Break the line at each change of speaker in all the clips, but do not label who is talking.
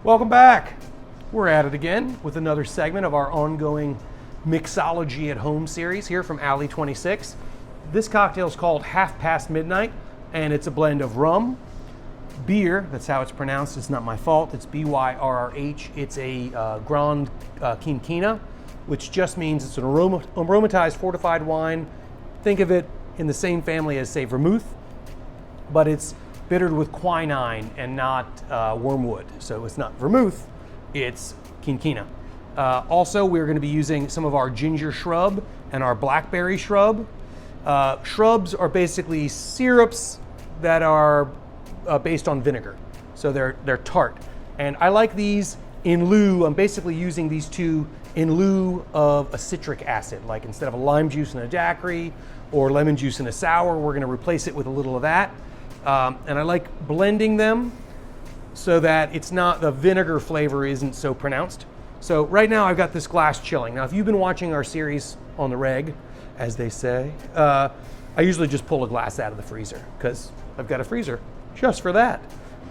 Welcome back. We're at it again with another segment of our ongoing Mixology at Home series here from Alley 26. This cocktail is called Half Past Midnight, and it's a blend of rum, Byrrh, that's how it's pronounced, it's not my fault, it's B-Y-R-R-H. It's a Grand Quinquina, which just means it's an aromatized fortified wine. Think of it in the same family as, say, vermouth, but it's bittered with quinine and not wormwood. So it's not vermouth, it's quinquina. Also, we're going to be using some of our ginger shrub and our blackberry shrub. Shrubs are basically syrups that are based on vinegar. So they're tart. And I like these in lieu, I'm basically using these two in lieu of a citric acid. Like instead of a lime juice in a daiquiri or lemon juice in a sour, we're going to replace it with a little of that. And I like blending them so that it's not, the vinegar flavor isn't so pronounced. So right now I've got this glass chilling. Now if you've been watching our series on the reg, as they say, I usually just pull a glass out of the freezer because I've got a freezer just for that.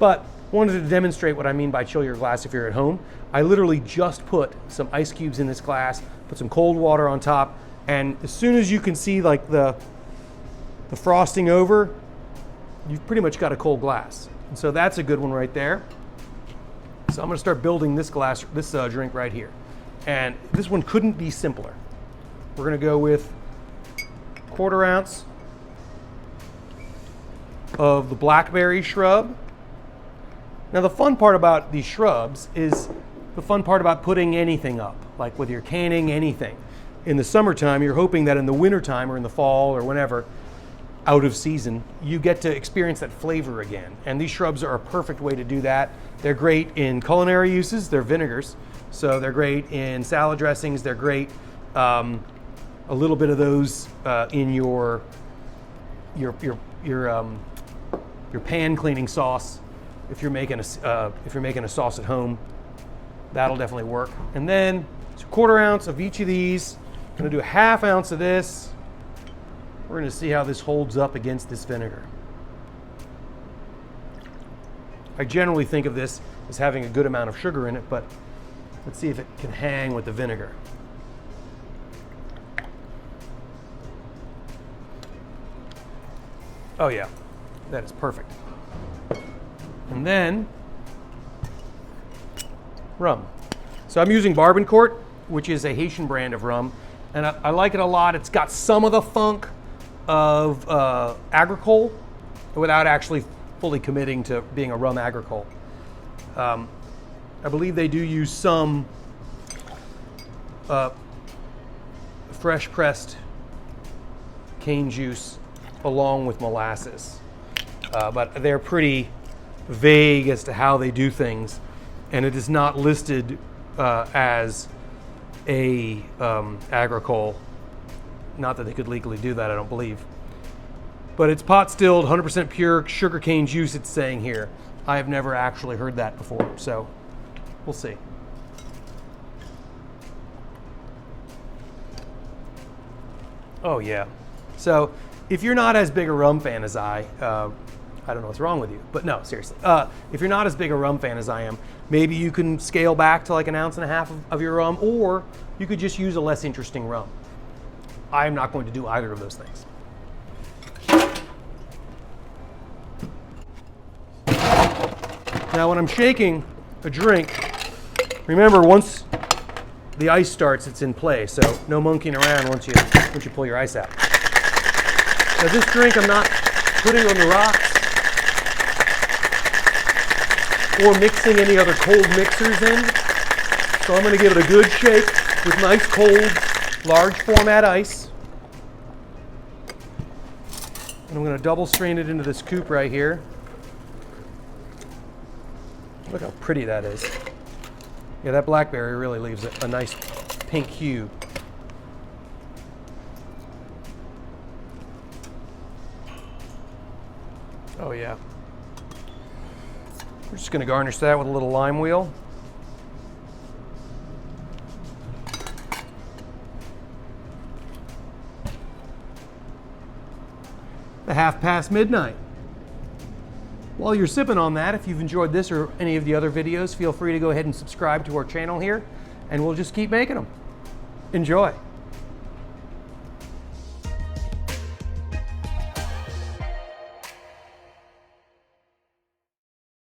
But wanted to demonstrate what I mean by chill your glass if you're at home. I literally just put some ice cubes in this glass, put some cold water on top, and as soon as you can see like the frosting over, you've pretty much got a cold glass. And so that's a good one right there. So I'm gonna start building this glass, this drink right here. And this one couldn't be simpler. We're gonna go with 1/4 ounce of the blackberry shrub. Now the fun part about these shrubs is the fun part about putting anything up, like with your canning, anything. In the summertime, you're hoping that in the wintertime or in the fall or whenever, out of season, you get to experience that flavor again. And these shrubs are a perfect way to do that. They're great in culinary uses, they're vinegars. So they're great in salad dressings, they're great, a little bit of those in your pan cleaning sauce. If you're making a sauce at home, that'll definitely work. And then it's 1/4 ounce of each of these. I'm gonna do a 1/2 ounce of this. We're going to see how this holds up against this vinegar. I generally think of this as having a good amount of sugar in it, but let's see if it can hang with the vinegar. Oh yeah, that is perfect. And then rum. So I'm using Barbancourt, which is a Haitian brand of rum, and I like it a lot. It's got some of the funk of agricole without actually fully committing to being a rum agricole. I believe they do use some fresh pressed cane juice along with molasses, but they're pretty vague as to how they do things, and it is not listed as a agricole. Not that they could legally do that, I don't believe. But it's pot stilled, 100% pure sugarcane juice, it's saying here. I have never actually heard that before, so we'll see. Oh yeah. So if you're not as big a rum fan as I don't know what's wrong with you, but no, seriously. If you're not as big a rum fan as I am, maybe you can scale back to like 1.5 ounces of your rum, or you could just use a less interesting rum. I'm not going to do either of those things. Now when I'm shaking a drink, remember once the ice starts, it's in play, so no monkeying around once you pull your ice out. So this drink I'm not putting on the rocks or mixing any other cold mixers in. So I'm going to give it a good shake with nice cold, large format ice. And I'm going to double strain it into this coupe right here. Look how pretty that is. Yeah, that blackberry really leaves a nice pink hue. Oh yeah. We're just going to garnish that with a little lime wheel. The 1/2 past midnight. While you're sipping on that, if you've enjoyed this or any of the other videos, feel free to go ahead and subscribe to our channel here, and we'll just keep making them. Enjoy.